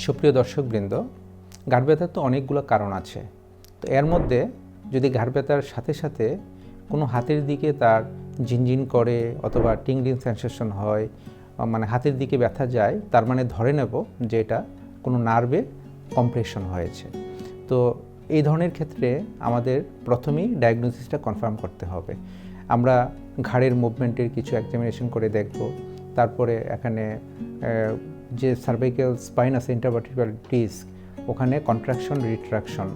সুপ্রিয় দর্শকবৃন্দ, ঘাড় ব্যথার তো অনেকগুলো কারণ আছে। তো এর মধ্যে যদি ঘাড় ব্যথার সাথে সাথে কোনো হাতের দিকে তার ঝিনঝিন করে অথবা টিংলিং সেন্সেশন হয়, মানে হাতের দিকে ব্যথা যায়, তার মানে ধরে নেব যে এটা কোনো নার্ভে কম্প্রেশন হয়েছে। তো এই ধরনের ক্ষেত্রে আমাদের প্রথমেই ডায়াগনোসিসটা কনফার্ম করতে হবে। আমরা ঘাড়ের মুভমেন্টের কিছু এক্সামিনেশন করে দেখব, তারপরে এখানে যে সার্ভাইকাল স্পাইন আছে, ইন্টারভার্টিব্রাল ডিস্ক, ওখানে কন্ট্রাকশন, রিট্রাকশন,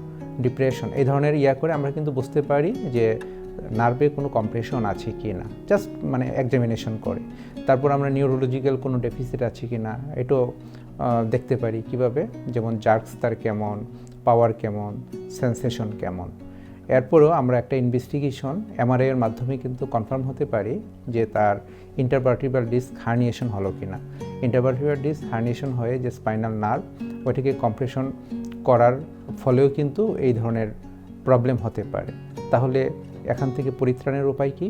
ডিপ্রেশন, এই ধরনের করে আমরা কিন্তু বুঝতে পারি যে নার্ভে কোনো কম্প্রেশন আছে কি না, জাস্ট মানে এক্সামিনেশন করে। তারপর আমরা নিউরোলজিক্যাল কোনো ডেফিসিট আছে কি না এটাও দেখতে পারি। কিভাবে? যেমন জার্কস তার কেমন, পাওয়ার কেমন, সেন্সেশন কেমন। এরপরও আমরা একটা ইনভেস্টিগেশন এমআরআই এর মাধ্যমে কিন্তু কনফার্ম হতে পারি যে তার ইন্টারভার্টিব্রাল ডিস্ক হার্নিয়েশন হলো কিনা। ইন্টারভার্টিব্রাল ডিস্ক হার্নিয়েশন হয়ে যে স্পাইনাল নার্ভ ওইটাকে কম্প্রেশন করার ফলেও কিন্তু এই ধরনের প্রবলেম হতে পারে। তাহলে এখান থেকে পরিত্রাণের উপায় কি?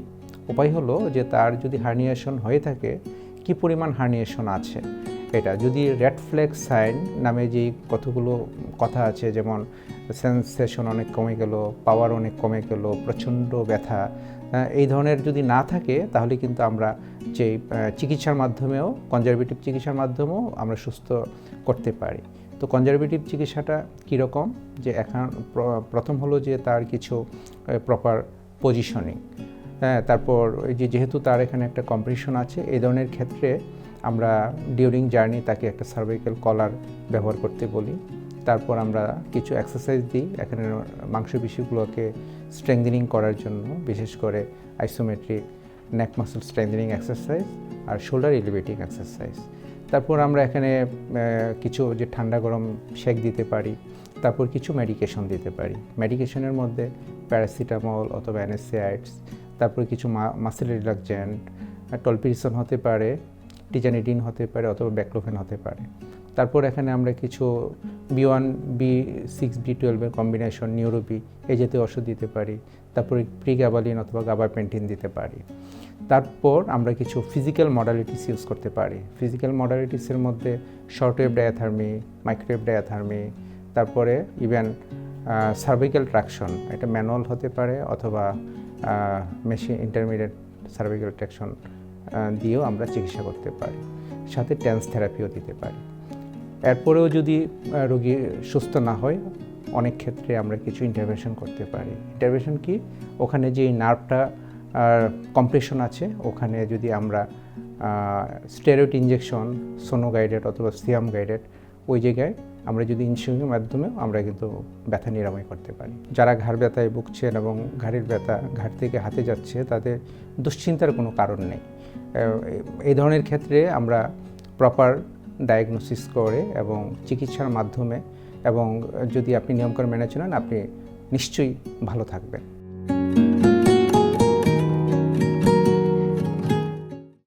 উপায় হলো যে তার যদি হার্নিয়েশন হয়ে থাকে, কি পরিমাণ হার্নিয়েশন আছে। এটা যদি রেড ফ্ল্যাগ সাইন নামে যে কতগুলো কথা আছে, যেমন সেন্সেশন অনেক কমে গেল, পাওয়ার অনেক কমে গেল, প্রচণ্ড ব্যথা, এই ধরনের যদি না থাকে, তাহলে কিন্তু আমরা যে চিকিৎসার মাধ্যমেও, কনজারভেটিভ চিকিৎসার মাধ্যমেও আমরা সুস্থ করতে পারি। তো কনজারভেটিভ চিকিৎসাটা কীরকম? যে এখন প্রথম হলো যে তার কিছু প্রপার পজিশনিং, তারপর যেহেতু তার এখানে একটা কম্প্রেশন আছে, এই ধরনের ক্ষেত্রে আমরা ডিউরিং জার্নি তাকে একটা সার্ভাইকাল কলার ব্যবহার করতে বলি। তারপর আমরা কিছু এক্সারসাইজ দিই এখানে মাংসপেশিগুলোকে স্ট্রেংথেনিং করার জন্য, বিশেষ করে আইসোমেট্রিক নেক মাসল স্ট্রেংথেনিং এক্সারসাইজ আর শোল্ডার এলিভেটিং এক্সারসাইজ। তারপর আমরা এখানে কিছু যে ঠান্ডা গরম শেক দিতে পারি। তারপর কিছু মেডিকেশন দিতে পারি। মেডিকেশনের মধ্যে প্যারাসিটামল অথবা অ্যানেসিয়াইডস, তারপর কিছু মাসেল রিল্যাক্সেন্ট, টলপিরিসন হতে পারে, টিজানিডিন হতে পারে অথবা ব্যাকলোফেন হতে পারে। তারপর এখানে আমরা কিছু B1, B6, B12 কম্বিনেশন, নিউরোবি, এই জাতীয় ওষুধ দিতে পারি। তারপরে প্রিগ্যাবালিন অথবা গাবাপেন্টিন দিতে পারি। তারপর আমরা কিছু ফিজিক্যাল মডালিটিস ইউজ করতে পারি। ফিজিক্যাল মডালিটিসের মধ্যে short wave diathermy, microwave diathermy, তারপরে ইভেন সার্ভাইকাল ট্রাকশন, এটা ম্যানুয়াল হতে পারে অথবা মেশিন ইন্টারমিডিয়েট সার্ভাইকাল ট্রাকশন দিয়েও আমরা চিকিৎসা করতে পারি। সাথে টেন্স থেরাপিও দিতে পারি। এরপরেও যদি রোগী সুস্থ না হয়, অনেক ক্ষেত্রে আমরা কিছু ইন্টারভেনশন করতে পারি। ইন্টারভেনশন কি? ওখানে যে নার্ভটা কম্প্রেশন আছে, ওখানে যদি আমরা স্টেরয়েড ইনজেকশন, সোনো গাইডেড অথবা সিয়াম গাইডেড, ওই জায়গায় আমরা যদি ইনজেকশনের মাধ্যমেও আমরা কিন্তু ব্যথা নিরাময় করতে পারি। যারা ঘাড় ব্যথায় ভুগছেন এবং ঘাড়ের ব্যথা ঘাড় থেকে হাতে যাচ্ছে, তাদের দুশ্চিন্তার কোনো কারণ নেই। এই ধরনের ক্ষেত্রে আমরা প্রপার ডায়াগনোসিস করে এবং চিকিৎসার মাধ্যমে, এবং যদি আপনি নিয়মকানুন মেনে চলেন, আপনি নিশ্চয়ই ভালো থাকবেন।